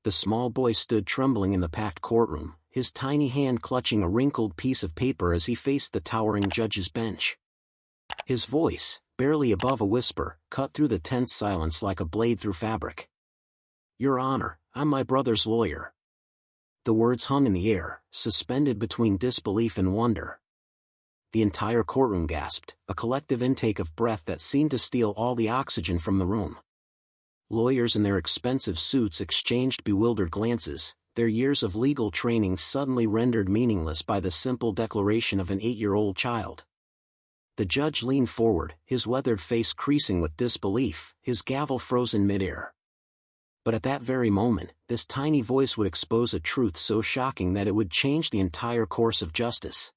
The small boy stood trembling in the packed courtroom, his tiny hand clutching a wrinkled piece of paper as he faced the towering judge's bench. His voice, barely above a whisper, cut through the tense silence like a blade through fabric. "Your Honor, I'm my brother's lawyer." The words hung in the air, suspended between disbelief and wonder. The entire courtroom gasped, a collective intake of breath that seemed to steal all the oxygen from the room. Lawyers in their expensive suits exchanged bewildered glances, their years of legal training suddenly rendered meaningless by the simple declaration of an 8-year-old child. The judge leaned forward, his weathered face creasing with disbelief, his gavel frozen midair. But at that very moment, this tiny voice would expose a truth so shocking that it would change the entire course of justice.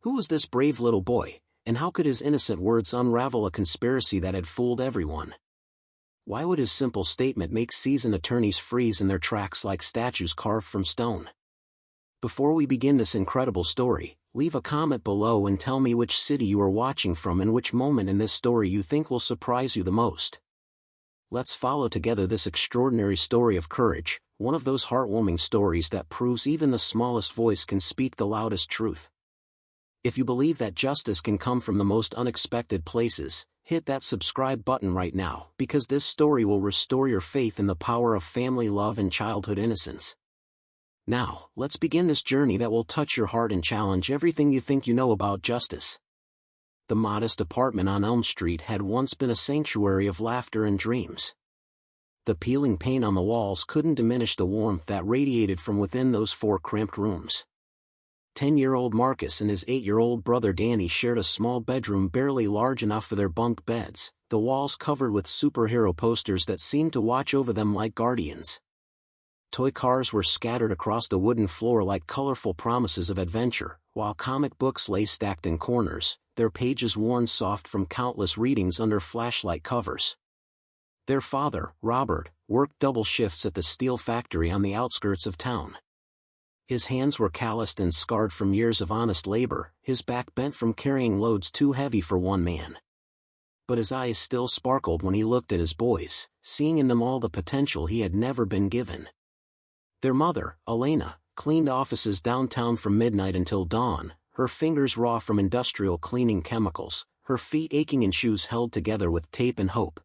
Who was this brave little boy, and how could his innocent words unravel a conspiracy that had fooled everyone? Why would his simple statement make seasoned attorneys freeze in their tracks like statues carved from stone? Before we begin this incredible story, leave a comment below and tell me which city you are watching from and which moment in this story you think will surprise you the most. Let's follow together this extraordinary story of courage, one of those heartwarming stories that proves even the smallest voice can speak the loudest truth. If you believe that justice can come from the most unexpected places, hit that subscribe button right now, because this story will restore your faith in the power of family love and childhood innocence. Now, let's begin this journey that will touch your heart and challenge everything you think you know about justice. The modest apartment on Elm Street had once been a sanctuary of laughter and dreams. The peeling paint on the walls couldn't diminish the warmth that radiated from within those 4 cramped rooms. 10-year-old Marcus and his 8-year-old brother Dany shared a small bedroom barely large enough for their bunk beds, the walls covered with superhero posters that seemed to watch over them like guardians. Toy cars were scattered across the wooden floor like colorful promises of adventure, while comic books lay stacked in corners, their pages worn soft from countless readings under flashlight covers. Their father, Robert, worked double shifts at the steel factory on the outskirts of town. His hands were calloused and scarred from years of honest labor, his back bent from carrying loads too heavy for one man. But his eyes still sparkled when he looked at his boys, seeing in them all the potential he had never been given. Their mother, Elena, cleaned offices downtown from midnight until dawn, her fingers raw from industrial cleaning chemicals, her feet aching in shoes held together with tape and hope.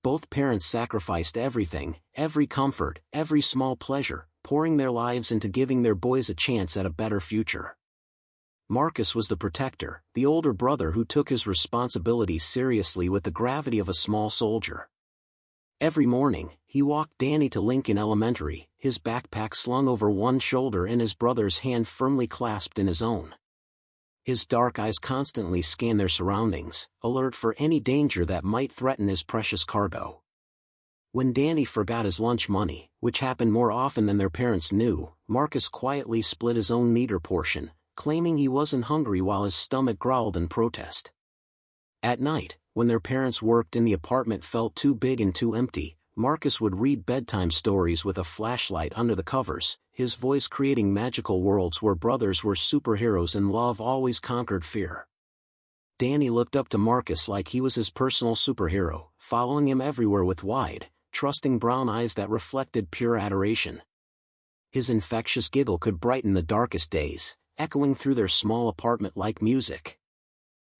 Both parents sacrificed everything, every comfort, every small pleasure, pouring their lives into giving their boys a chance at a better future. Marcus was the protector, the older brother who took his responsibilities seriously with the gravity of a small soldier. Every morning, he walked Dany to Lincoln Elementary, his backpack slung over one shoulder and his brother's hand firmly clasped in his own. His dark eyes constantly scanned their surroundings, alert for any danger that might threaten his precious cargo. When Dany forgot his lunch money, which happened more often than their parents knew, Marcus quietly split his own meager portion, claiming he wasn't hungry while his stomach growled in protest. At night, when their parents worked and the apartment felt too big and too empty, Marcus would read bedtime stories with a flashlight under the covers, his voice creating magical worlds where brothers were superheroes and love always conquered fear. Dany looked up to Marcus like he was his personal superhero, following him everywhere with wide, trusting brown eyes that reflected pure adoration. His infectious giggle could brighten the darkest days, echoing through their small apartment like music.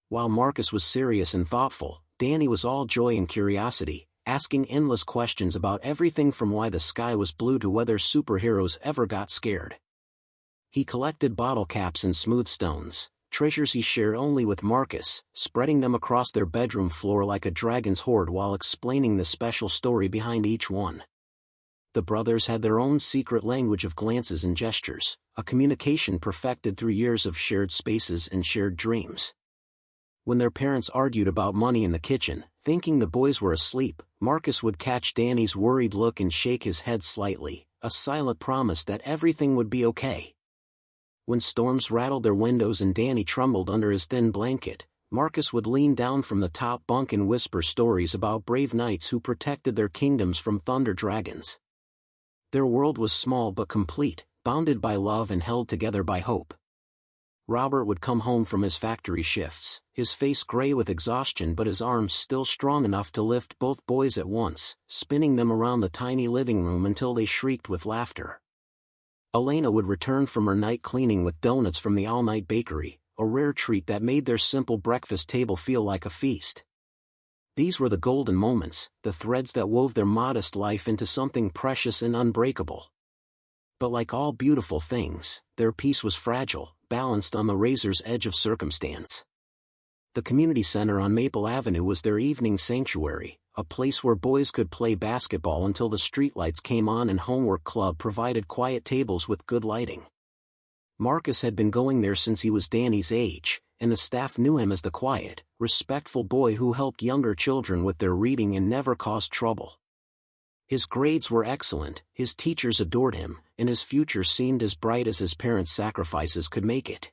While Marcus was serious and thoughtful, Dany was all joy and curiosity, asking endless questions about everything from why the sky was blue to whether superheroes ever got scared. He collected bottle caps and smooth stones, treasures he shared only with Marcus, spreading them across their bedroom floor like a dragon's hoard while explaining the special story behind each one. The brothers had their own secret language of glances and gestures, a communication perfected through years of shared spaces and shared dreams. When their parents argued about money in the kitchen, thinking the boys were asleep, Marcus would catch Dany's worried look and shake his head slightly, a silent promise that everything would be okay. When storms rattled their windows and Dany trembled under his thin blanket, Marcus would lean down from the top bunk and whisper stories about brave knights who protected their kingdoms from thunder dragons. Their world was small but complete, bounded by love and held together by hope. Robert would come home from his factory shifts, his face gray with exhaustion but his arms still strong enough to lift both boys at once, spinning them around the tiny living room until they shrieked with laughter. Elena would return from her night cleaning with donuts from the all-night bakery, a rare treat that made their simple breakfast table feel like a feast. These were the golden moments, the threads that wove their modest life into something precious and unbreakable. But like all beautiful things, their peace was fragile, balanced on the razor's edge of circumstance. The community center on Maple Avenue was their evening sanctuary, a place where boys could play basketball until the streetlights came on and Homework Club provided quiet tables with good lighting. Marcus had been going there since he was Dany's age, and the staff knew him as the quiet, respectful boy who helped younger children with their reading and never caused trouble. His grades were excellent, his teachers adored him, and his future seemed as bright as his parents' sacrifices could make it.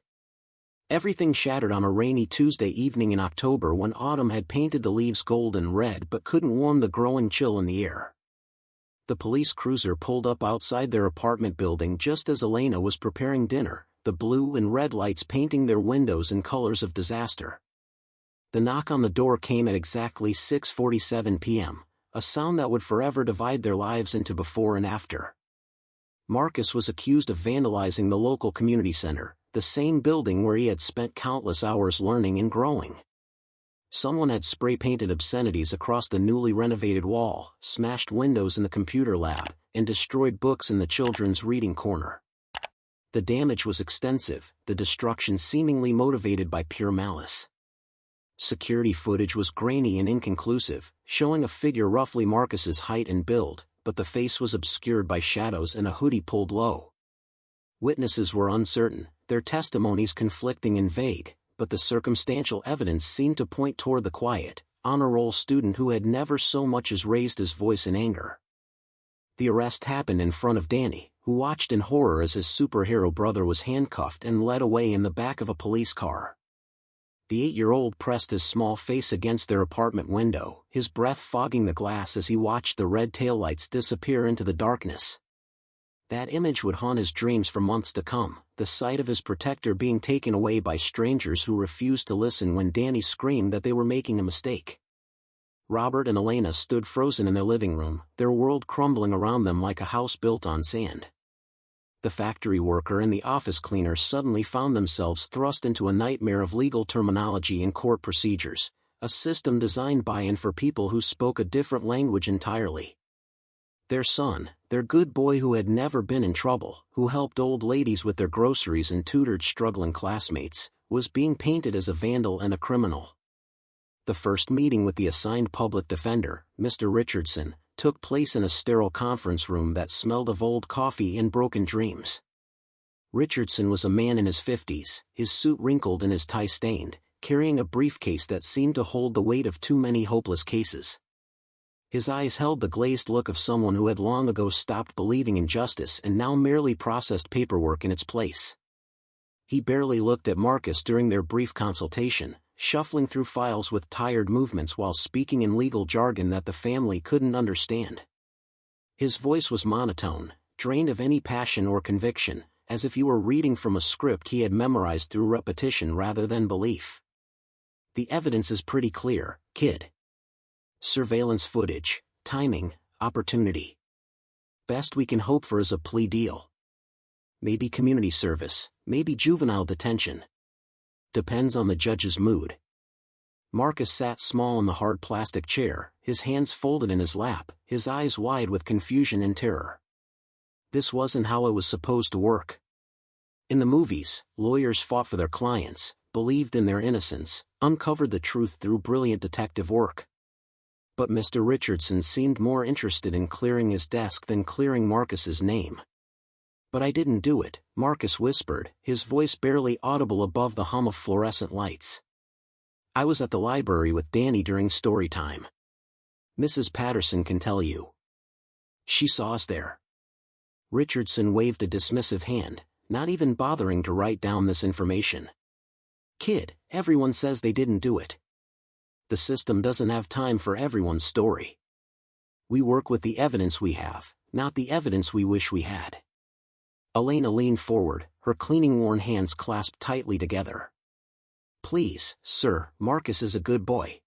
Everything shattered on a rainy Tuesday evening in October when autumn had painted the leaves gold and red but couldn't warm the growing chill in the air. The police cruiser pulled up outside their apartment building just as Elena was preparing dinner, the blue and red lights painting their windows in colors of disaster. The knock on the door came at exactly 6:47 p.m., a sound that would forever divide their lives into before and after. Marcus was accused of vandalizing the local community center, the same building where he had spent countless hours learning and growing. Someone had spray-painted obscenities across the newly renovated wall, smashed windows in the computer lab, and destroyed books in the children's reading corner. The damage was extensive, the destruction seemingly motivated by pure malice. Security footage was grainy and inconclusive, showing a figure roughly Marcus's height and build, but the face was obscured by shadows and a hoodie pulled low. Witnesses were uncertain, their testimonies conflicting and vague, but the circumstantial evidence seemed to point toward the quiet, honor-roll student who had never so much as raised his voice in anger. The arrest happened in front of Dany, who watched in horror as his superhero brother was handcuffed and led away in the back of a police car. The 8-year-old pressed his small face against their apartment window, his breath fogging the glass as he watched the red taillights disappear into the darkness. That image would haunt his dreams for months to come, the sight of his protector being taken away by strangers who refused to listen when Dany screamed that they were making a mistake. Robert and Elena stood frozen in their living room, their world crumbling around them like a house built on sand. The factory worker and the office cleaner suddenly found themselves thrust into a nightmare of legal terminology and court procedures, a system designed by and for people who spoke a different language entirely. Their son, their good boy who had never been in trouble, who helped old ladies with their groceries and tutored struggling classmates, was being painted as a vandal and a criminal. The first meeting with the assigned public defender, Mr. Richardson, took place in a sterile conference room that smelled of old coffee and broken dreams. Richardson was a man in his 50s, his suit wrinkled and his tie stained, carrying a briefcase that seemed to hold the weight of too many hopeless cases. His eyes held the glazed look of someone who had long ago stopped believing in justice and now merely processed paperwork in its place. He barely looked at Marcus during their brief consultation, shuffling through files with tired movements while speaking in legal jargon that the family couldn't understand. His voice was monotone, drained of any passion or conviction, as if he were reading from a script he had memorized through repetition rather than belief. The evidence is pretty clear, kid. Surveillance footage, timing, opportunity. Best we can hope for is a plea deal. Maybe community service, maybe juvenile detention. Depends on the judge's mood. Marcus sat small in the hard plastic chair, his hands folded in his lap, his eyes wide with confusion and terror. This wasn't how it was supposed to work. In the movies, lawyers fought for their clients, believed in their innocence, uncovered the truth through brilliant detective work. But Mr. Richardson seemed more interested in clearing his desk than clearing Marcus's name. "But I didn't do it," Marcus whispered, his voice barely audible above the hum of fluorescent lights. "I was at the library with Dany during story time. Mrs. Patterson can tell you. She saw us there." Richardson waved a dismissive hand, not even bothering to write down this information. "Kid, everyone says they didn't do it. The system doesn't have time for everyone's story. We work with the evidence we have, not the evidence we wish we had." Elena leaned forward, her cleaning-worn hands clasped tightly together. "Please, sir, Marcus is a good boy.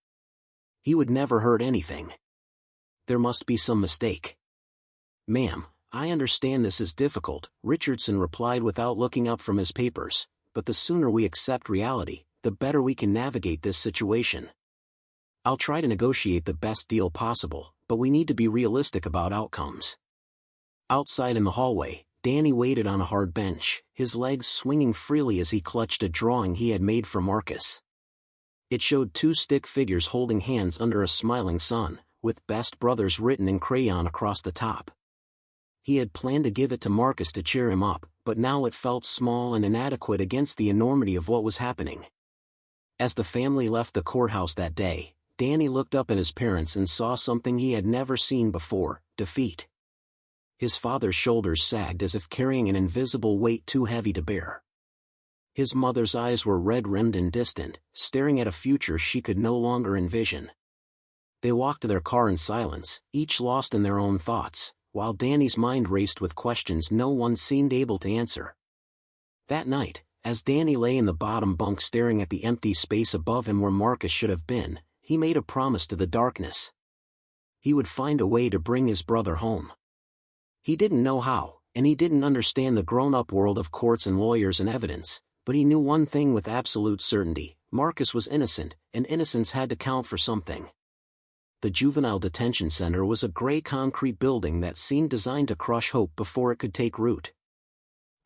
He would never hurt anything. There must be some mistake." "Ma'am, I understand this is difficult," Richardson replied without looking up from his papers, "but the sooner we accept reality, the better we can navigate this situation. I'll try to negotiate the best deal possible, but we need to be realistic about outcomes." Outside in the hallway, Dany waited on a hard bench, his legs swinging freely as he clutched a drawing he had made for Marcus. It showed two stick figures holding hands under a smiling sun, with "Best Brothers" written in crayon across the top. He had planned to give it to Marcus to cheer him up, but now it felt small and inadequate against the enormity of what was happening. As the family left the courthouse that day, Dany looked up at his parents and saw something he had never seen before: defeat. His father's shoulders sagged as if carrying an invisible weight too heavy to bear. His mother's eyes were red-rimmed and distant, staring at a future she could no longer envision. They walked to their car in silence, each lost in their own thoughts, while Dany's mind raced with questions no one seemed able to answer. That night, as Dany lay in the bottom bunk staring at the empty space above him where Marcus should have been, he made a promise to the darkness. He would find a way to bring his brother home. He didn't know how, and he didn't understand the grown-up world of courts and lawyers and evidence, but he knew one thing with absolute certainty: Marcus was innocent, and innocence had to count for something. The Juvenile Detention Center was a gray concrete building that seemed designed to crush hope before it could take root.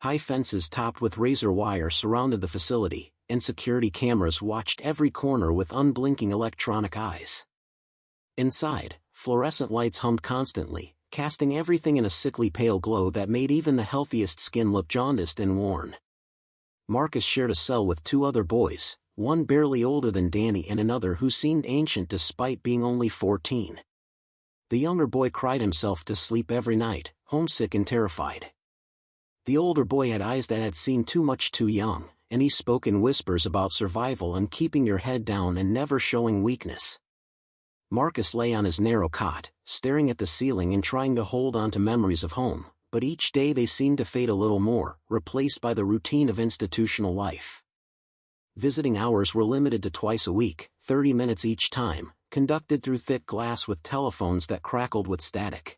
High fences topped with razor wire surrounded the facility, and security cameras watched every corner with unblinking electronic eyes. Inside, fluorescent lights hummed constantly, casting everything in a sickly pale glow that made even the healthiest skin look jaundiced and worn. Marcus shared a cell with two other boys, one barely older than Dany and another who seemed ancient despite being only 14. The younger boy cried himself to sleep every night, homesick and terrified. The older boy had eyes that had seen too much too young, and he spoke in whispers about survival and keeping your head down and never showing weakness. Marcus lay on his narrow cot, staring at the ceiling and trying to hold on to memories of home, but each day they seemed to fade a little more, replaced by the routine of institutional life. Visiting hours were limited to twice a week, 30 minutes each time, conducted through thick glass with telephones that crackled with static.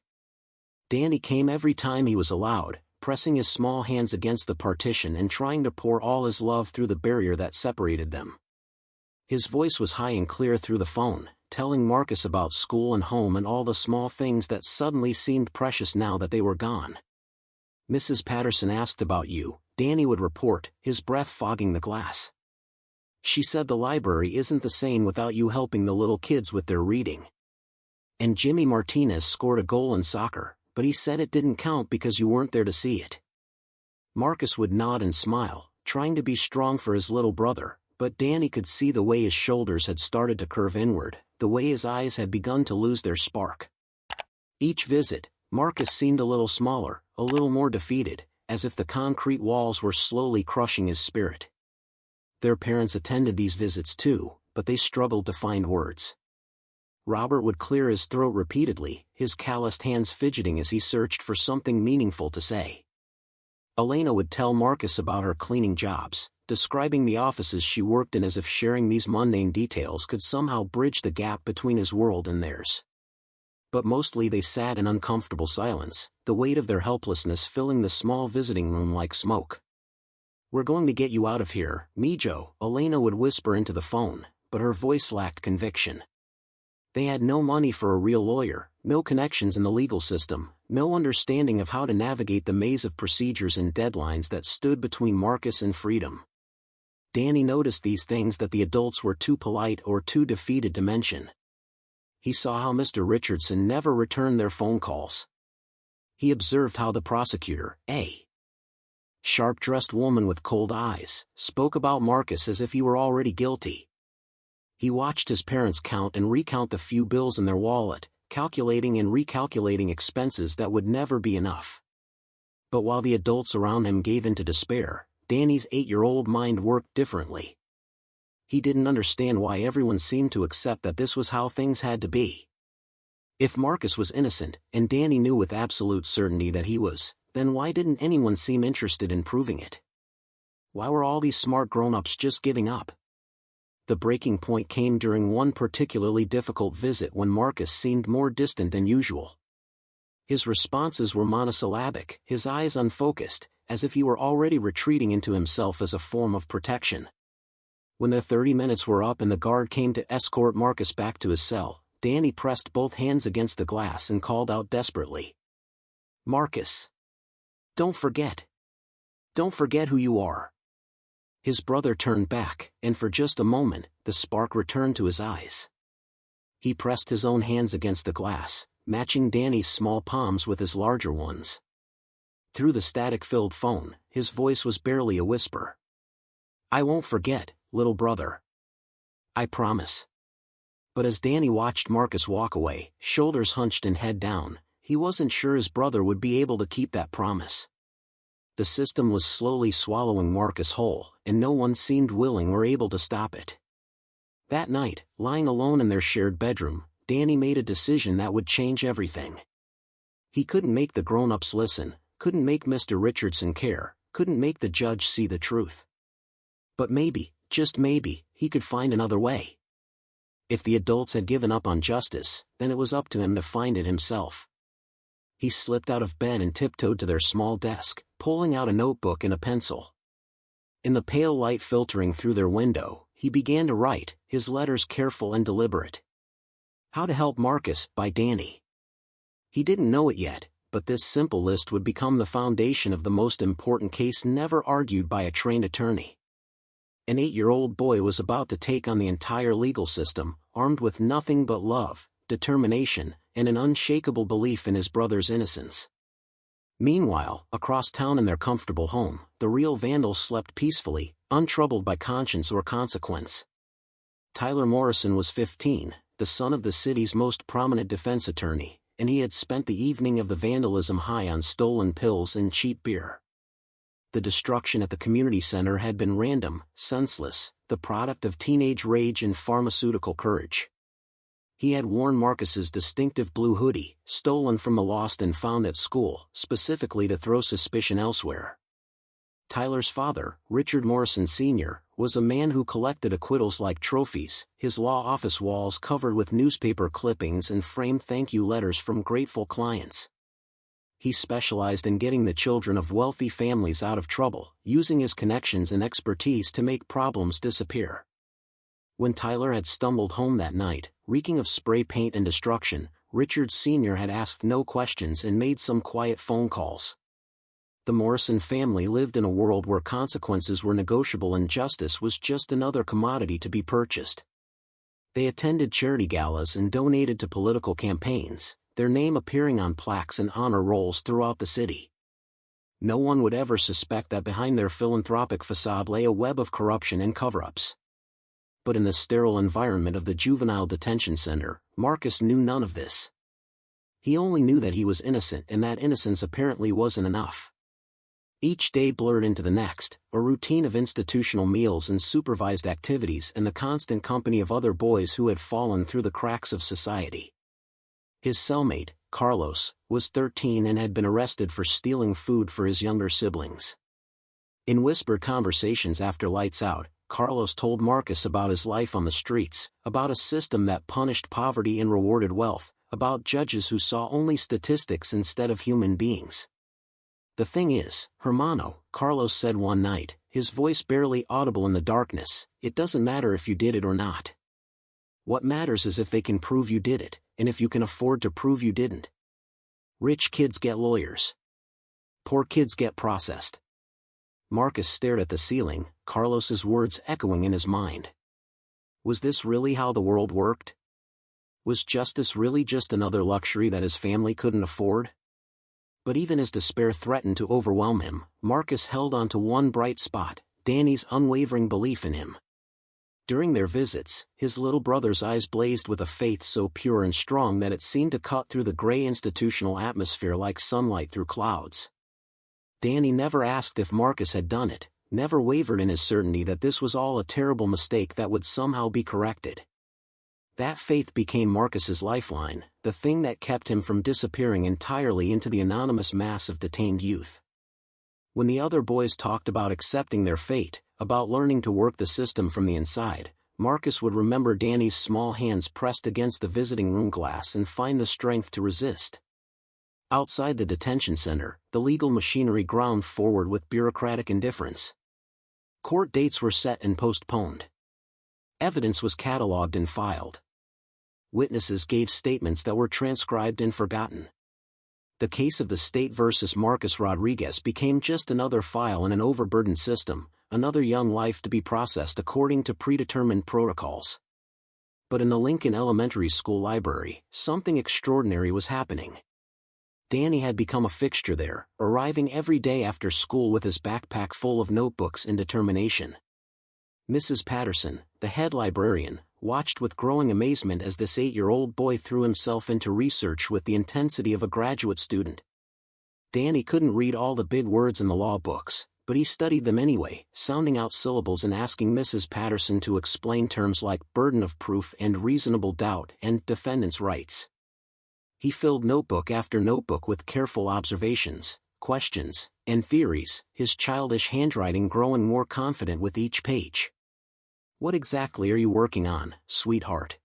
Dany came every time he was allowed, pressing his small hands against the partition and trying to pour all his love through the barrier that separated them. His voice was high and clear through the phone, telling Marcus about school and home and all the small things that suddenly seemed precious now that they were gone. "Mrs. Patterson asked about you," Dany would report, his breath fogging the glass. "She said the library isn't the same without you helping the little kids with their reading. And Jimmy Martinez scored a goal in soccer, but he said it didn't count because you weren't there to see it." Marcus would nod and smile, trying to be strong for his little brother, but Dany could see the way his shoulders had started to curve inward, the way his eyes had begun to lose their spark. Each visit, Marcus seemed a little smaller, a little more defeated, as if the concrete walls were slowly crushing his spirit. Their parents attended these visits too, but they struggled to find words. Robert would clear his throat repeatedly, his calloused hands fidgeting as he searched for something meaningful to say. Elena would tell Marcus about her cleaning jobs, describing the offices she worked in as if sharing these mundane details could somehow bridge the gap between his world and theirs. But mostly they sat in uncomfortable silence, the weight of their helplessness filling the small visiting room like smoke. "We're going to get you out of here, Mijo," Elena would whisper into the phone, but her voice lacked conviction. They had no money for a real lawyer, no connections in the legal system, no understanding of how to navigate the maze of procedures and deadlines that stood between Marcus and freedom. Dany noticed these things that the adults were too polite or too defeated to mention. He saw how Mr. Richardson never returned their phone calls. He observed how the prosecutor, a sharp-dressed woman with cold eyes, spoke about Marcus as if he were already guilty. He watched his parents count and recount the few bills in their wallet, calculating and recalculating expenses that would never be enough. But while the adults around him gave in to despair, Dany's 8-year-old mind worked differently. He didn't understand why everyone seemed to accept that this was how things had to be. If Marcus was innocent, and Dany knew with absolute certainty that he was, then why didn't anyone seem interested in proving it? Why were all these smart grown-ups just giving up? The breaking point came during one particularly difficult visit when Marcus seemed more distant than usual. His responses were monosyllabic, his eyes unfocused, as if he were already retreating into himself as a form of protection. When the 30 minutes were up and the guard came to escort Marcus back to his cell, Dany pressed both hands against the glass and called out desperately. "Marcus! Don't forget! Don't forget who you are!" His brother turned back, and for just a moment, the spark returned to his eyes. He pressed his own hands against the glass, matching Dany's small palms with his larger ones. Through the static-filled phone, his voice was barely a whisper. "I won't forget, little brother. I promise." But as Dany watched Marcus walk away, shoulders hunched and head down, he wasn't sure his brother would be able to keep that promise. The system was slowly swallowing Marcus whole, and no one seemed willing or able to stop it. That night, lying alone in their shared bedroom, Dany made a decision that would change everything. He couldn't make the grown-ups listen, couldn't make Mr. Richardson care, couldn't make the judge see the truth. But maybe, just maybe, he could find another way. If the adults had given up on justice, then it was up to him to find it himself. He slipped out of bed and tiptoed to their small desk, pulling out a notebook and a pencil. In the pale light filtering through their window, he began to write, his letters careful and deliberate. How to Help Marcus, by Dany. He didn't know it yet, but this simple list would become the foundation of the most important case never argued by a trained attorney. An 8-year-old boy was about to take on the entire legal system, armed with nothing but love, determination, and an unshakable belief in his brother's innocence. Meanwhile, across town in their comfortable home, the real vandal slept peacefully, untroubled by conscience or consequence. Tyler Morrison was 15, the son of the city's most prominent defense attorney, and he had spent the evening of the vandalism high on stolen pills and cheap beer. The destruction at the community center had been random, senseless, the product of teenage rage and pharmaceutical courage. He had worn Marcus's distinctive blue hoodie, stolen from the lost and found at school, specifically to throw suspicion elsewhere. Tyler's father, Richard Morrison Sr., was a man who collected acquittals like trophies, his law office walls covered with newspaper clippings and framed thank-you letters from grateful clients. He specialized in getting the children of wealthy families out of trouble, using his connections and expertise to make problems disappear. When Tyler had stumbled home that night, reeking of spray paint and destruction, Richard Sr. had asked no questions and made some quiet phone calls. The Morrison family lived in a world where consequences were negotiable and justice was just another commodity to be purchased. They attended charity galas and donated to political campaigns, their name appearing on plaques and honor rolls throughout the city. No one would ever suspect that behind their philanthropic facade lay a web of corruption and cover-ups. But in the sterile environment of the juvenile detention center, Marcus knew none of this. He only knew that he was innocent, and that innocence apparently wasn't enough. Each day blurred into the next, a routine of institutional meals and supervised activities and the constant company of other boys who had fallen through the cracks of society. His cellmate, Carlos, was 13 and had been arrested for stealing food for his younger siblings. In whispered conversations after lights out, Carlos told Marcus about his life on the streets, about a system that punished poverty and rewarded wealth, about judges who saw only statistics instead of human beings. "The thing is, Hermano," Carlos said one night, his voice barely audible in the darkness, "it doesn't matter if you did it or not. What matters is if they can prove you did it, and if you can afford to prove you didn't. Rich kids get lawyers. Poor kids get processed." Marcus stared at the ceiling, Carlos's words echoing in his mind. Was this really how the world worked? Was justice really just another luxury that his family couldn't afford? But even as despair threatened to overwhelm him, Marcus held on to one bright spot, Dany's unwavering belief in him. During their visits, his little brother's eyes blazed with a faith so pure and strong that it seemed to cut through the gray institutional atmosphere like sunlight through clouds. Dany never asked if Marcus had done it, never wavered in his certainty that this was all a terrible mistake that would somehow be corrected. That faith became Marcus's lifeline, the thing that kept him from disappearing entirely into the anonymous mass of detained youth. When the other boys talked about accepting their fate, about learning to work the system from the inside, Marcus would remember Dany's small hands pressed against the visiting room glass and find the strength to resist. Outside the detention center, the legal machinery ground forward with bureaucratic indifference. Court dates were set and postponed. Evidence was cataloged and filed. Witnesses gave statements that were transcribed and forgotten. The case of the state versus Marcus Rodriguez became just another file in an overburdened system, another young life to be processed according to predetermined protocols. But in the Lincoln Elementary School library, something extraordinary was happening. Dany had become a fixture there, arriving every day after school with his backpack full of notebooks and determination. Mrs. Patterson, the head librarian, watched with growing amazement as this 8-year-old boy threw himself into research with the intensity of a graduate student. Dany couldn't read all the big words in the law books, but he studied them anyway, sounding out syllables and asking Mrs. Patterson to explain terms like burden of proof and reasonable doubt and defendant's rights. He filled notebook after notebook with careful observations, questions, and theories, his childish handwriting growing more confident with each page. "What exactly are you working on, sweetheart?"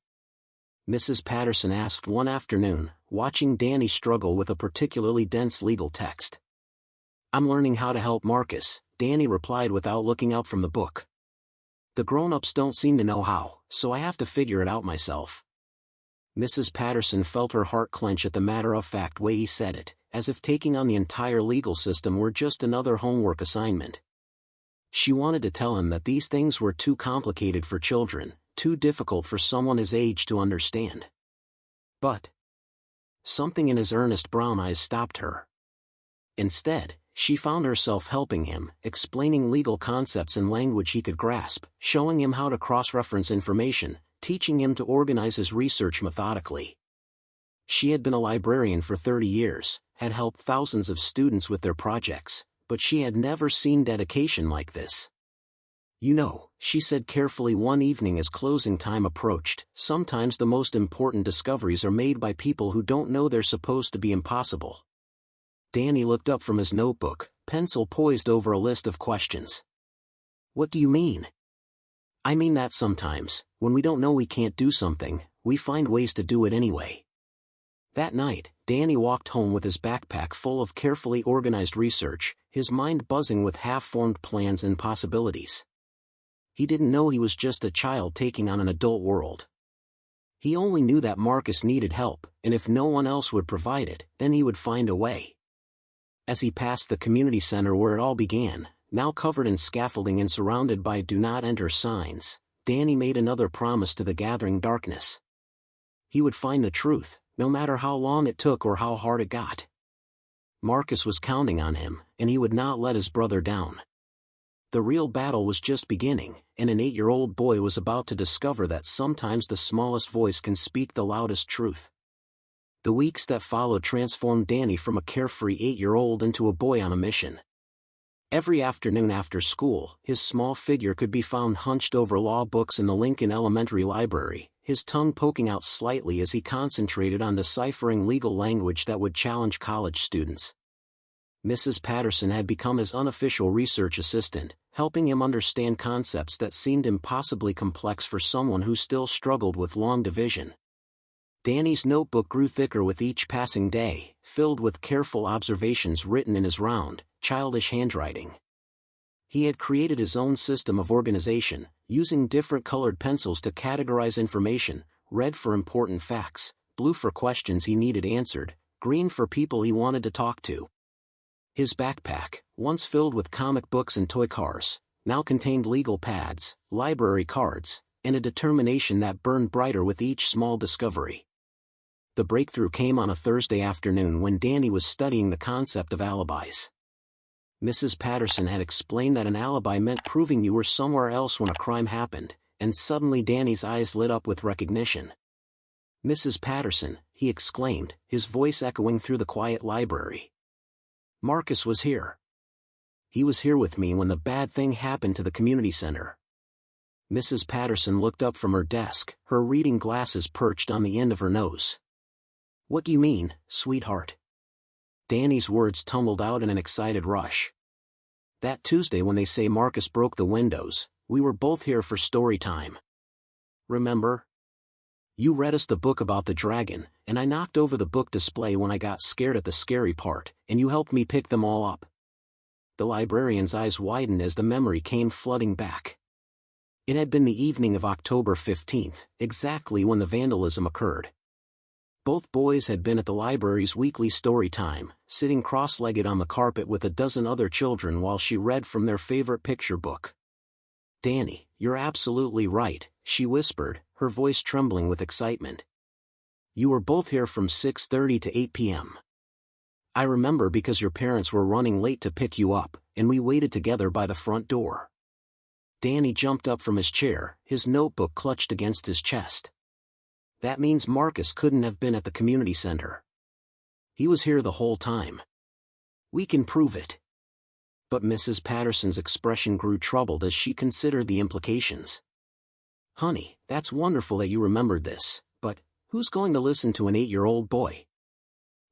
Mrs. Patterson asked one afternoon, watching Dany struggle with a particularly dense legal text. "I'm learning how to help Marcus," Dany replied without looking up from the book. "The grown-ups don't seem to know how, so I have to figure it out myself." Mrs. Patterson felt her heart clench at the matter-of-fact way he said it, as if taking on the entire legal system were just another homework assignment. She wanted to tell him that these things were too complicated for children, too difficult for someone his age to understand. But something in his earnest brown eyes stopped her. Instead, she found herself helping him, explaining legal concepts in language he could grasp, showing him how to cross-reference information, teaching him to organize his research methodically. She had been a librarian for 30 years, had helped thousands of students with their projects, but she had never seen dedication like this. "You know," she said carefully one evening as closing time approached, "sometimes the most important discoveries are made by people who don't know they're supposed to be impossible." Dany looked up from his notebook, pencil poised over a list of questions. "What do you mean?" "I mean that sometimes, when we don't know we can't do something, we find ways to do it anyway." That night, Dany walked home with his backpack full of carefully organized research, his mind buzzing with half-formed plans and possibilities. He didn't know he was just a child taking on an adult world. He only knew that Marcus needed help, and if no one else would provide it, then he would find a way. As he passed the community center where it all began, now covered in scaffolding and surrounded by "Do Not Enter" signs, Dany made another promise to the gathering darkness. He would find the truth, no matter how long it took or how hard it got. Marcus was counting on him, and he would not let his brother down. The real battle was just beginning, and an 8-year-old boy was about to discover that sometimes the smallest voice can speak the loudest truth. The weeks that followed transformed Dany from a carefree 8-year-old into a boy on a mission. Every afternoon after school, his small figure could be found hunched over law books in the Lincoln Elementary Library, his tongue poking out slightly as he concentrated on deciphering legal language that would challenge college students. Mrs. Patterson had become his unofficial research assistant, helping him understand concepts that seemed impossibly complex for someone who still struggled with long division. Dany's notebook grew thicker with each passing day, filled with careful observations written in his round, childish handwriting. He had created his own system of organization, using different colored pencils to categorize information, red for important facts, blue for questions he needed answered, green for people he wanted to talk to. His backpack, once filled with comic books and toy cars, now contained legal pads, library cards, and a determination that burned brighter with each small discovery. The breakthrough came on a Thursday afternoon when Dany was studying the concept of alibis. Mrs. Patterson had explained that an alibi meant proving you were somewhere else when a crime happened, and suddenly Dany's eyes lit up with recognition. "Mrs. Patterson," he exclaimed, his voice echoing through the quiet library. "Marcus was here. He was here with me when the bad thing happened to the community center." Mrs. Patterson looked up from her desk, her reading glasses perched on the end of her nose. "What do you mean, sweetheart?" Dany's words tumbled out in an excited rush. "That Tuesday when they say Marcus broke the windows, we were both here for story time. Remember? You read us the book about the dragon, and I knocked over the book display when I got scared at the scary part, and you helped me pick them all up." The librarian's eyes widened as the memory came flooding back. It had been the evening of October 15th, exactly when the vandalism occurred. Both boys had been at the library's weekly story time, sitting cross-legged on the carpet with a dozen other children while she read from their favorite picture book. "Dany, you're absolutely right," she whispered, her voice trembling with excitement. "You were both here from 6:30 to 8 p.m. I remember because your parents were running late to pick you up, and we waited together by the front door." Dany jumped up from his chair, his notebook clutched against his chest. "That means Marcus couldn't have been at the community center. He was here the whole time. We can prove it." But Mrs. Patterson's expression grew troubled as she considered the implications. "Honey, that's wonderful that you remembered this, but who's going to listen to an 8-year-old boy?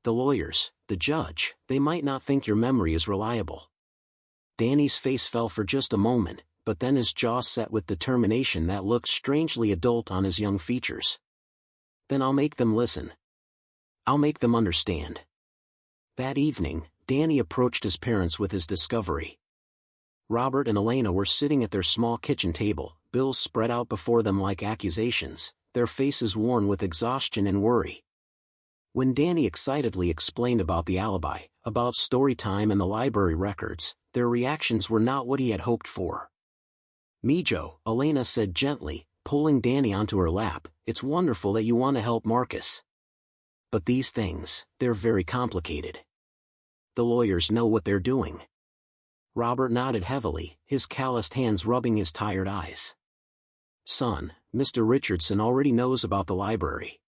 The lawyers, the judge, they might not think your memory is reliable." Dany's face fell for just a moment, but then his jaw set with determination that looked strangely adult on his young features. "Then I'll make them listen. I'll make them understand." That evening, Dany approached his parents with his discovery. Robert and Elena were sitting at their small kitchen table, bills spread out before them like accusations, their faces worn with exhaustion and worry. When Dany excitedly explained about the alibi, about story time and the library records, their reactions were not what he had hoped for. "Mijo," Elena said gently, pulling Dany onto her lap, "it's wonderful that you want to help Marcus. But these things, they're very complicated. The lawyers know what they're doing." Robert nodded heavily, his calloused hands rubbing his tired eyes. "Son, Mr. Richardson already knows about the library.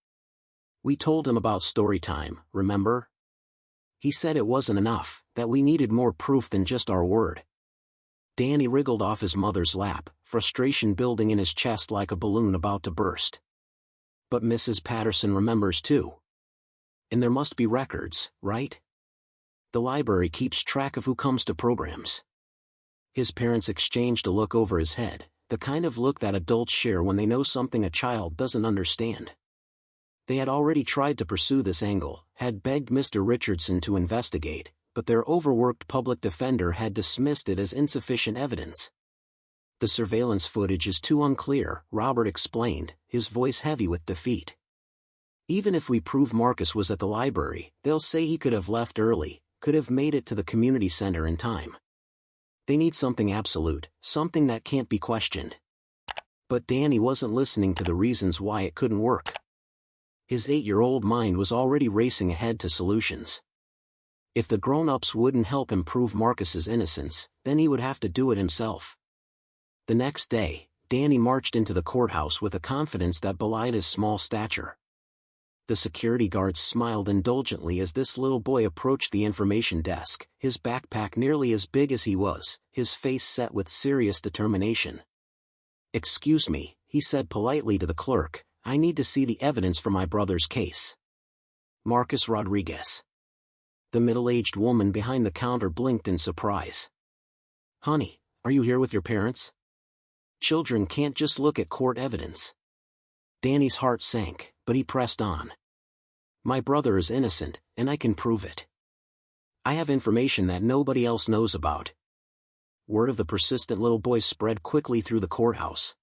We told him about story time, remember? He said it wasn't enough, that we needed more proof than just our word." Dany wriggled off his mother's lap, frustration building in his chest like a balloon about to burst. "But Mrs. Patterson remembers too. And there must be records, right? The library keeps track of who comes to programs." His parents exchanged a look over his head, the kind of look that adults share when they know something a child doesn't understand. They had already tried to pursue this angle, had begged Mr. Richardson to investigate, but their overworked public defender had dismissed it as insufficient evidence. "The surveillance footage is too unclear," Robert explained, his voice heavy with defeat. "Even if we prove Marcus was at the library, they'll say he could have left early, could have made it to the community center in time. They need something absolute, something that can't be questioned." But Dany wasn't listening to the reasons why it couldn't work. His 8-year-old mind was already racing ahead to solutions. If the grown-ups wouldn't help him prove Marcus's innocence, then he would have to do it himself. The next day, Dany marched into the courthouse with a confidence that belied his small stature. The security guards smiled indulgently as this little boy approached the information desk, his backpack nearly as big as he was, his face set with serious determination. "Excuse me," he said politely to the clerk, "I need to see the evidence for my brother's case." "Marcus Rodriguez." The middle-aged woman behind the counter blinked in surprise. "Honey, are you here with your parents? Children can't just look at court evidence." Dany's heart sank, but he pressed on. "My brother is innocent, and I can prove it. I have information that nobody else knows about." Word of the persistent little boy spread quickly through the courthouse.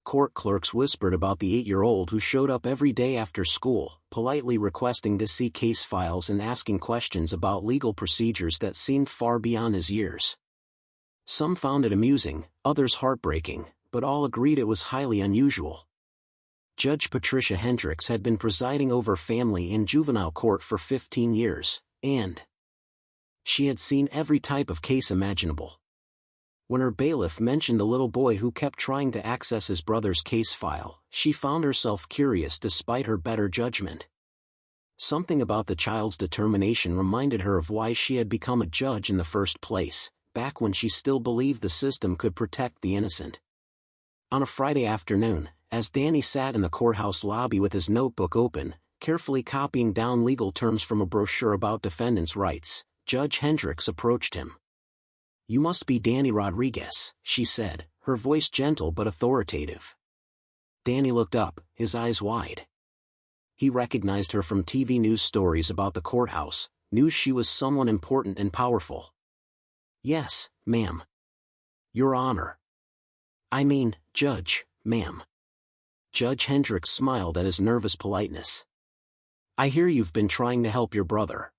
Court clerks whispered about the 8-year-old who showed up every day after school, politely requesting to see case files and asking questions about legal procedures that seemed far beyond his years. Some found it amusing, others heartbreaking, but all agreed it was highly unusual. Judge Patricia Hendricks had been presiding over family and juvenile court for 15 years, and she had seen every type of case imaginable. When her bailiff mentioned the little boy who kept trying to access his brother's case file, she found herself curious despite her better judgment. Something about the child's determination reminded her of why she had become a judge in the first place, back when she still believed the system could protect the innocent. On a Friday afternoon, as Dany sat in the courthouse lobby with his notebook open, carefully copying down legal terms from a brochure about defendants' rights, Judge Hendricks approached him. "You must be Dany Rodriguez," she said, her voice gentle but authoritative. Dany looked up, his eyes wide. He recognized her from TV news stories about the courthouse, knew she was someone important and powerful. "Yes, ma'am." "Your Honor." "I mean, Judge, ma'am." Judge Hendricks smiled at his nervous politeness. "I hear you've been trying to help your brother.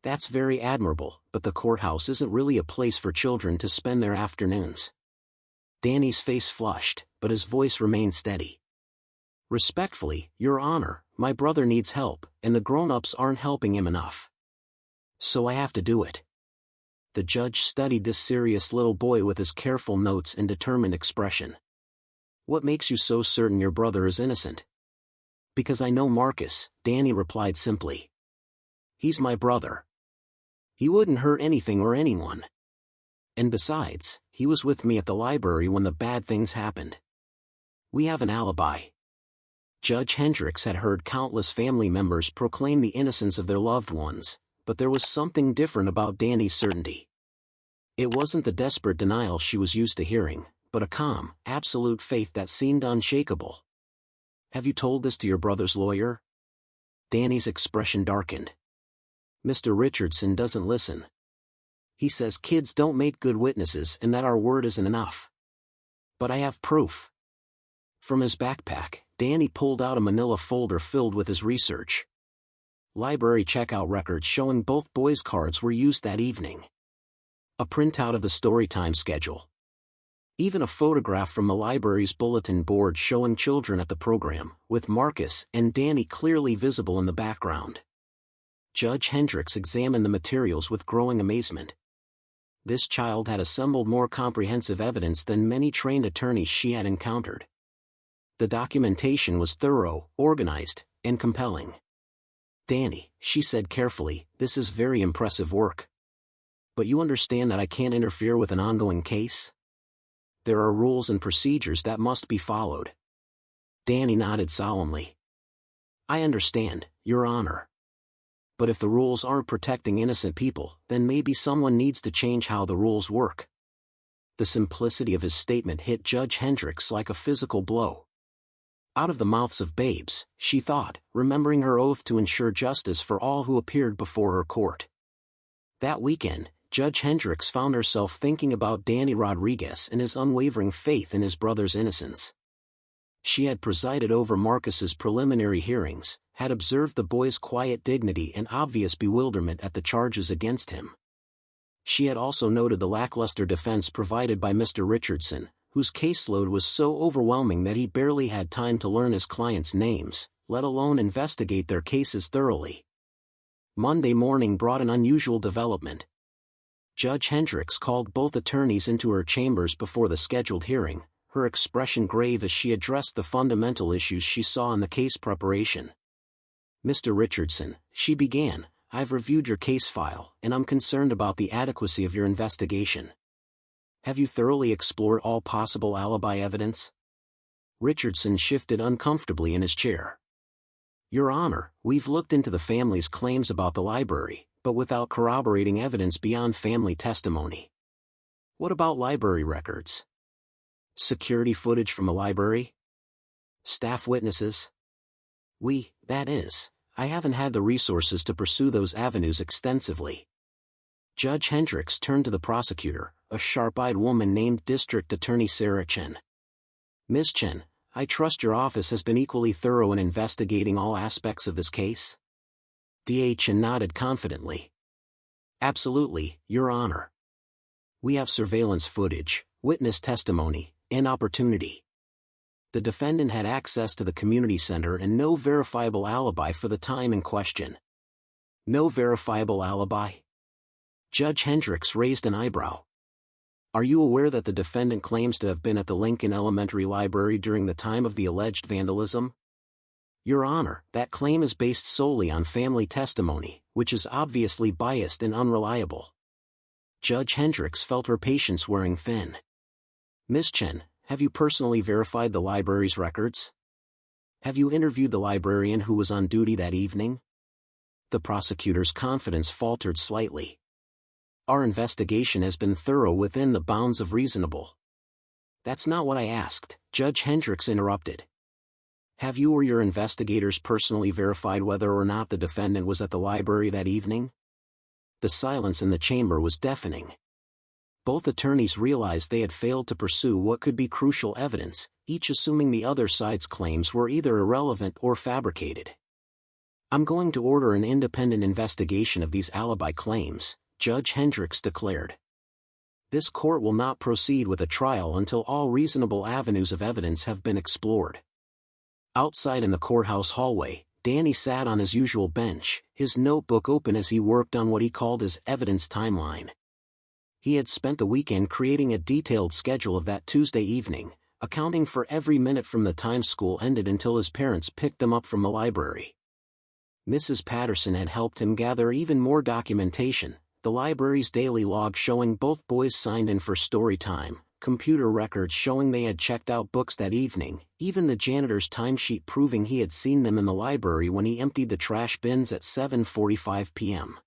That's very admirable, but the courthouse isn't really a place for children to spend their afternoons." Dany's face flushed, but his voice remained steady. "Respectfully, Your Honor, my brother needs help, and the grown-ups aren't helping him enough. So I have to do it." The judge studied this serious little boy with his careful notes and determined expression. "What makes you so certain your brother is innocent?" "Because I know Marcus," Dany replied simply. "He's my brother. He wouldn't hurt anything or anyone. And besides, he was with me at the library when the bad things happened. We have an alibi." Judge Hendricks had heard countless family members proclaim the innocence of their loved ones, but there was something different about Dany's certainty. It wasn't the desperate denial she was used to hearing, but a calm, absolute faith that seemed unshakable. "Have you told this to your brother's lawyer?" Dany's expression darkened. "Mr. Richardson doesn't listen. He says kids don't make good witnesses and that our word isn't enough. But I have proof." From his backpack, Dany pulled out a manila folder filled with his research. Library checkout records showing both boys' cards were used that evening. A printout of the story time schedule. Even a photograph from the library's bulletin board showing children at the program, with Marcus and Dany clearly visible in the background. Judge Hendricks examined the materials with growing amazement. This child had assembled more comprehensive evidence than many trained attorneys she had encountered. The documentation was thorough, organized, and compelling. "Dany," she said carefully, "this is very impressive work. But you understand that I can't interfere with an ongoing case? There are rules and procedures that must be followed." Dany nodded solemnly. "I understand, Your Honor. But if the rules aren't protecting innocent people, then maybe someone needs to change how the rules work." The simplicity of his statement hit Judge Hendricks like a physical blow. Out of the mouths of babes, she thought, remembering her oath to ensure justice for all who appeared before her court. That weekend, Judge Hendricks found herself thinking about Dany Rodriguez and his unwavering faith in his brother's innocence. She had presided over Marcus's preliminary hearings, had observed the boy's quiet dignity and obvious bewilderment at the charges against him. She had also noted the lackluster defense provided by Mr. Richardson, whose caseload was so overwhelming that he barely had time to learn his clients' names, let alone investigate their cases thoroughly. Monday morning brought an unusual development. Judge Hendricks called both attorneys into her chambers before the scheduled hearing, her expression grave as she addressed the fundamental issues she saw in the case preparation. "Mr. Richardson," she began, "I've reviewed your case file, and I'm concerned about the adequacy of your investigation. Have you thoroughly explored all possible alibi evidence?" Richardson shifted uncomfortably in his chair. "Your Honor, we've looked into the family's claims about the library, but without corroborating evidence beyond family testimony." "What about library records? Security footage from the library? Staff witnesses?" That is, I haven't had the resources to pursue those avenues extensively." Judge Hendricks turned to the prosecutor, a sharp-eyed woman named District Attorney Sarah Chen. "Ms. Chen, I trust your office has been equally thorough in investigating all aspects of this case?" D.A. Chen nodded confidently. "Absolutely, Your Honor. We have surveillance footage, witness testimony, and opportunity. The defendant had access to the community center and no verifiable alibi for the time in question." "No verifiable alibi?" Judge Hendricks raised an eyebrow. "Are you aware that the defendant claims to have been at the Lincoln Elementary Library during the time of the alleged vandalism?" "Your Honor, that claim is based solely on family testimony, which is obviously biased and unreliable." Judge Hendricks felt her patience wearing thin. "Ms. Chen, have you personally verified the library's records? Have you interviewed the librarian who was on duty that evening? The prosecutor's confidence faltered slightly. Our investigation has been thorough within the bounds of reasonable. That's not what I asked, Judge Hendricks interrupted. Have you or your investigators personally verified whether or not the defendant was at the library that evening? The silence in the chamber was deafening. Both attorneys realized they had failed to pursue what could be crucial evidence, each assuming the other side's claims were either irrelevant or fabricated. I'm going to order an independent investigation of these alibi claims, Judge Hendricks declared. This court will not proceed with a trial until all reasonable avenues of evidence have been explored. Outside in the courthouse hallway, Dany sat on his usual bench, his notebook open as he worked on what he called his evidence timeline. He had spent the weekend creating a detailed schedule of that Tuesday evening, accounting for every minute from the time school ended until his parents picked them up from the library. Mrs. Patterson had helped him gather even more documentation, the library's daily log showing both boys signed in for story time, computer records showing they had checked out books that evening, even the janitor's timesheet proving he had seen them in the library when he emptied the trash bins at 7:45 p.m.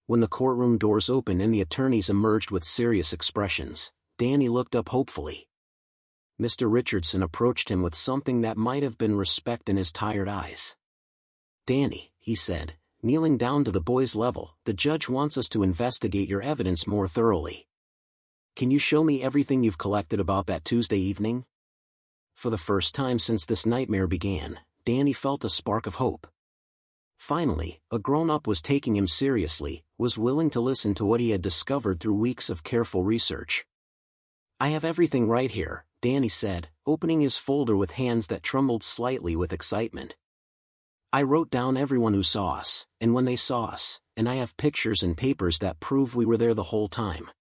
When the courtroom doors opened and the attorneys emerged with serious expressions, Dany looked up hopefully. Mr. Richardson approached him with something that might have been respect in his tired eyes. Dany, he said, kneeling down to the boy's level, the judge wants us to investigate your evidence more thoroughly. Can you show me everything you've collected about that Tuesday evening? For the first time since this nightmare began, Dany felt a spark of hope. Finally, a grown-up was taking him seriously, was willing to listen to what he had discovered through weeks of careful research. I have everything right here, Dany said, opening his folder with hands that trembled slightly with excitement. I wrote down everyone who saw us, and when they saw us, and I have pictures and papers that prove we were there the whole time.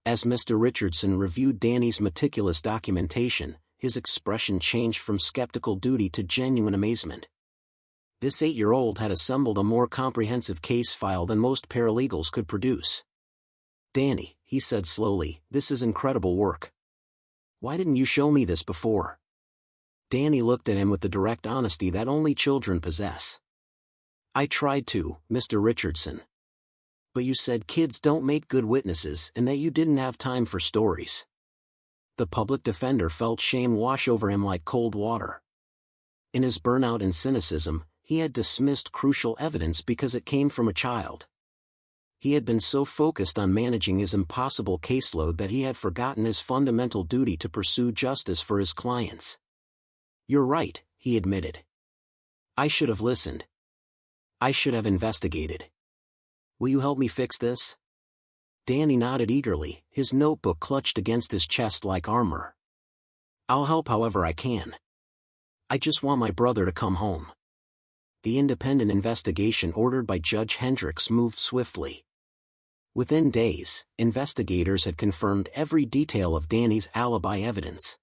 As Mr. Richardson reviewed Dany's meticulous documentation, his expression changed from skeptical duty to genuine amazement. This 8-year-old had assembled a more comprehensive case file than most paralegals could produce. Dany, he said slowly, this is incredible work. Why didn't you show me this before? Dany looked at him with the direct honesty that only children possess. I tried to, Mr. Richardson. But you said kids don't make good witnesses and that you didn't have time for stories. The public defender felt shame wash over him like cold water. In his burnout and cynicism, he had dismissed crucial evidence because it came from a child. He had been so focused on managing his impossible caseload that he had forgotten his fundamental duty to pursue justice for his clients. You're right, he admitted. I should have listened. I should have investigated. Will you help me fix this? Dany nodded eagerly, his notebook clutched against his chest like armor. I'll help however I can. I just want my brother to come home. The independent investigation ordered by Judge Hendricks moved swiftly. Within days, investigators had confirmed every detail of Dany's alibi evidence.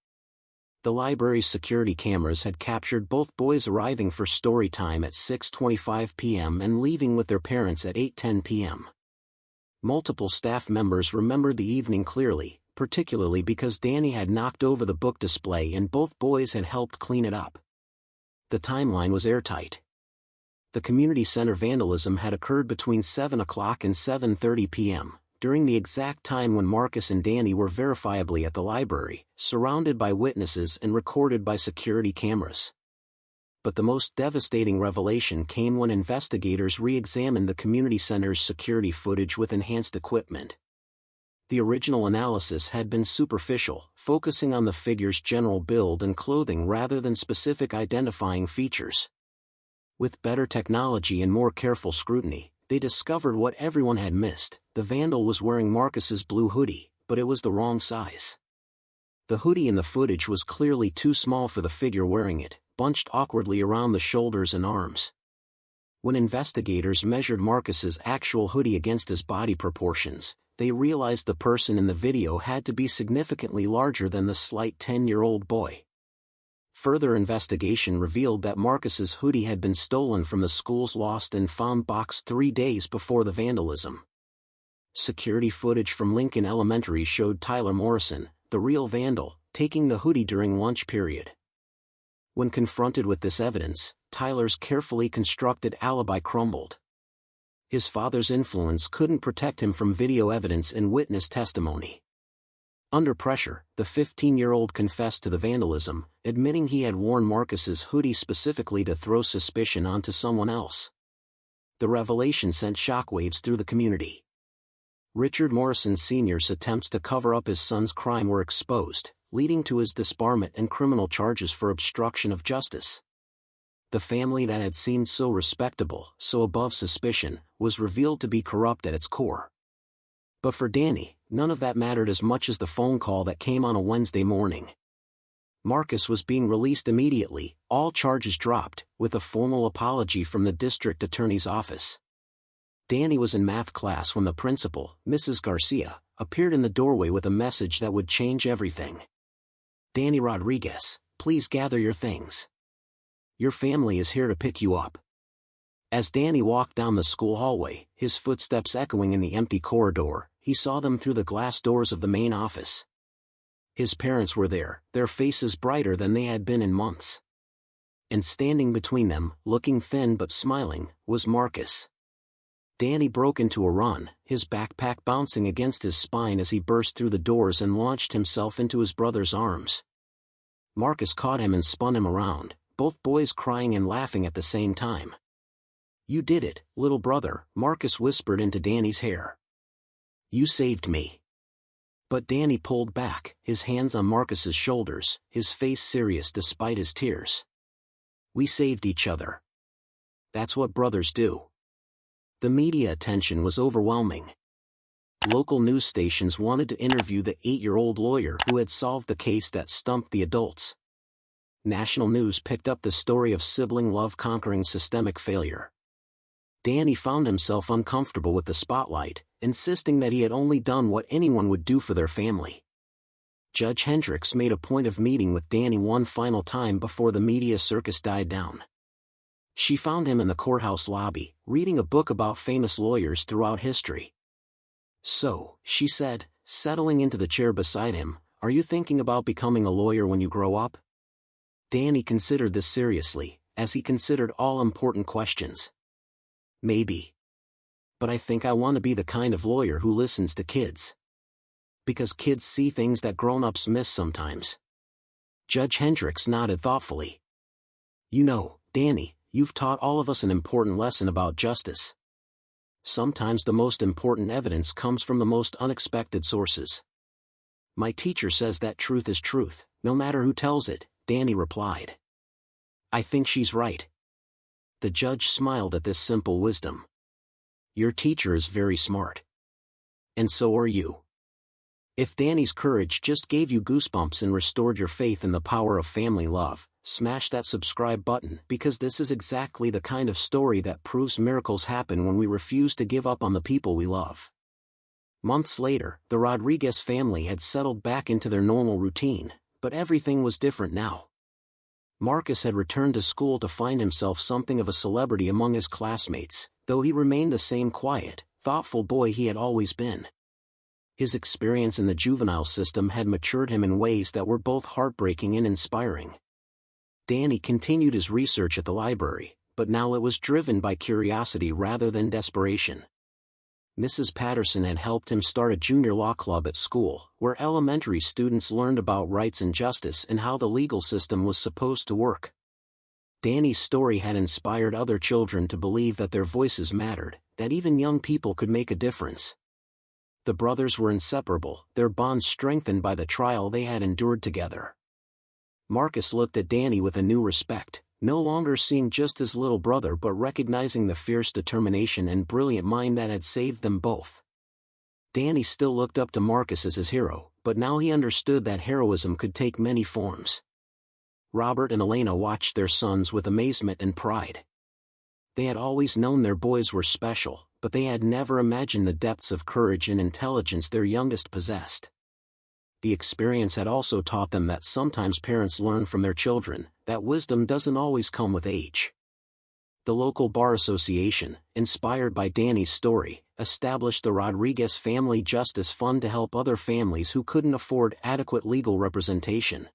The library's security cameras had captured both boys arriving for story time at 6:25 p.m. and leaving with their parents at 8:10 p.m. Multiple staff members remembered the evening clearly, particularly because Dany had knocked over the book display and both boys had helped clean it up. The timeline was airtight. The community center vandalism had occurred between 7 o'clock and 7:30 p.m., during the exact time when Marcus and Dany were verifiably at the library, surrounded by witnesses and recorded by security cameras. But the most devastating revelation came when investigators re-examined the community center's security footage with enhanced equipment. The original analysis had been superficial, focusing on the figure's general build and clothing rather than specific identifying features. With better technology and more careful scrutiny, they discovered what everyone had missed. The vandal was wearing Marcus's blue hoodie, but it was the wrong size. The hoodie in the footage was clearly too small for the figure wearing it, bunched awkwardly around the shoulders and arms. When investigators measured Marcus's actual hoodie against his body proportions, they realized the person in the video had to be significantly larger than the slight 10-year-old boy. Further investigation revealed that Marcus's hoodie had been stolen from the school's lost and found box 3 days before the vandalism. Security footage from Lincoln Elementary showed Tyler Morrison, the real vandal, taking the hoodie during lunch period. When confronted with this evidence, Tyler's carefully constructed alibi crumbled. His father's influence couldn't protect him from video evidence and witness testimony. Under pressure, the 15-year-old confessed to the vandalism, admitting he had worn Marcus's hoodie specifically to throw suspicion onto someone else. The revelation sent shockwaves through the community. Richard Morrison Sr.'s attempts to cover up his son's crime were exposed, leading to his disbarment and criminal charges for obstruction of justice. The family that had seemed so respectable, so above suspicion, was revealed to be corrupt at its core. But for Dany, none of that mattered as much as the phone call that came on a Wednesday morning. Marcus was being released immediately, all charges dropped, with a formal apology from the district attorney's office. Dany was in math class when the principal, Mrs. Garcia, appeared in the doorway with a message that would change everything. "Dany Rodriguez, please gather your things. Your family is here to pick you up." As Dany walked down the school hallway, his footsteps echoing in the empty corridor, he saw them through the glass doors of the main office. His parents were there, their faces brighter than they had been in months. And standing between them, looking thin but smiling, was Marcus. Dany broke into a run, his backpack bouncing against his spine as he burst through the doors and launched himself into his brother's arms. Marcus caught him and spun him around, both boys crying and laughing at the same time. "You did it, little brother," Marcus whispered into Dany's hair. "You saved me." But Dany pulled back, his hands on Marcus's shoulders, his face serious despite his tears. "We saved each other. That's what brothers do." The media attention was overwhelming. Local news stations wanted to interview the 8-year-old lawyer who had solved the case that stumped the adults. National news picked up the story of sibling love conquering systemic failure. Dany found himself uncomfortable with the spotlight, insisting that he had only done what anyone would do for their family. Judge Hendricks made a point of meeting with Dany one final time before the media circus died down. She found him in the courthouse lobby, reading a book about famous lawyers throughout history. "So," she said, settling into the chair beside him, "are you thinking about becoming a lawyer when you grow up?" Dany considered this seriously, as he considered all important questions. "Maybe. But I think I want to be the kind of lawyer who listens to kids. Because kids see things that grown-ups miss sometimes." Judge Hendricks nodded thoughtfully. "You know, Dany, you've taught all of us an important lesson about justice. Sometimes the most important evidence comes from the most unexpected sources." "My teacher says that truth is truth, no matter who tells it," Dany replied. "I think she's right." The judge smiled at this simple wisdom. "Your teacher is very smart. And so are you." If Dany's courage just gave you goosebumps and restored your faith in the power of family love, smash that subscribe button, because this is exactly the kind of story that proves miracles happen when we refuse to give up on the people we love. Months later, the Rodriguez family had settled back into their normal routine, but everything was different now. Marcus had returned to school to find himself something of a celebrity among his classmates, though he remained the same quiet, thoughtful boy he had always been. His experience in the juvenile system had matured him in ways that were both heartbreaking and inspiring. Dany continued his research at the library, but now it was driven by curiosity rather than desperation. Mrs. Patterson had helped him start a junior law club at school, where elementary students learned about rights and justice and how the legal system was supposed to work. Dany's story had inspired other children to believe that their voices mattered, that even young people could make a difference. The brothers were inseparable, their bond strengthened by the trial they had endured together. Marcus looked at Dany with a new respect, no longer seeing just his little brother but recognizing the fierce determination and brilliant mind that had saved them both. Dany still looked up to Marcus as his hero, but now he understood that heroism could take many forms. Robert and Elena watched their sons with amazement and pride. They had always known their boys were special, but they had never imagined the depths of courage and intelligence their youngest possessed. The experience had also taught them that sometimes parents learn from their children, that wisdom doesn't always come with age. The local bar association, inspired by Dany's story, established the Rodriguez Family Justice Fund to help other families who couldn't afford adequate legal representation.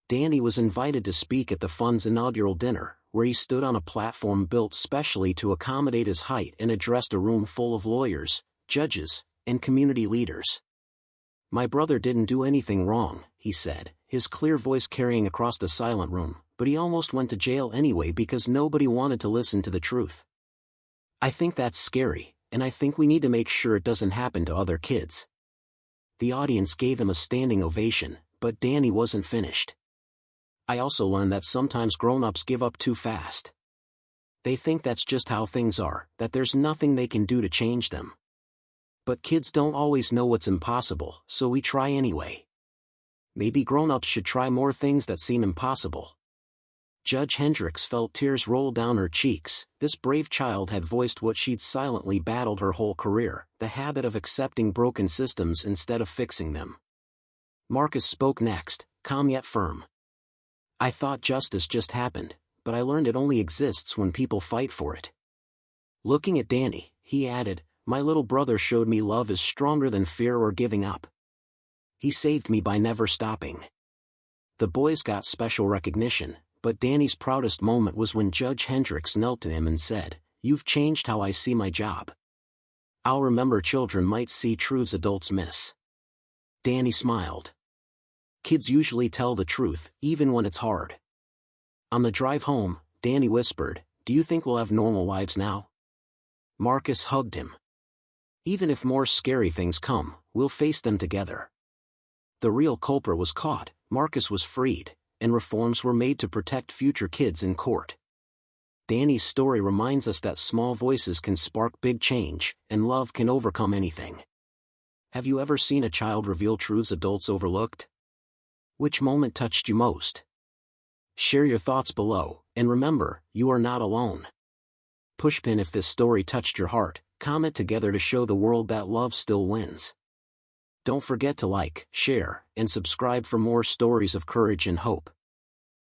Dany was invited to speak at the fund's inaugural dinner, where he stood on a platform built specially to accommodate his height and addressed a room full of lawyers, judges, and community leaders. "My brother didn't do anything wrong," he said, his clear voice carrying across the silent room, "but he almost went to jail anyway because nobody wanted to listen to the truth. I think that's scary, and I think we need to make sure it doesn't happen to other kids." The audience gave him a standing ovation, but Dany wasn't finished. "I also learned that sometimes grown-ups give up too fast. They think that's just how things are, that there's nothing they can do to change them. But kids don't always know what's impossible, so we try anyway. Maybe grown-ups should try more things that seem impossible." Judge Hendricks felt tears roll down her cheeks. This brave child had voiced what she'd silently battled her whole career, the habit of accepting broken systems instead of fixing them. Marcus spoke next, calm yet firm. "I thought justice just happened, but I learned it only exists when people fight for it." Looking at Dany, he added, "My little brother showed me love is stronger than fear or giving up. He saved me by never stopping." The boys got special recognition, but Dany's proudest moment was when Judge Hendricks knelt to him and said, "You've changed how I see my job. I'll remember children might see truths adults miss." Dany smiled. "Kids usually tell the truth, even when it's hard." On the drive home, Dany whispered, "Do you think we'll have normal lives now?" Marcus hugged him. "Even if more scary things come, we'll face them together." The real culprit was caught, Marcus was freed, and reforms were made to protect future kids in court. Dany's story reminds us that small voices can spark big change, and love can overcome anything. Have you ever seen a child reveal truths adults overlooked? Which moment touched you most? Share your thoughts below, and remember, you are not alone. Pushpin if this story touched your heart, comment together to show the world that love still wins. Don't forget to like, share, and subscribe for more stories of courage and hope.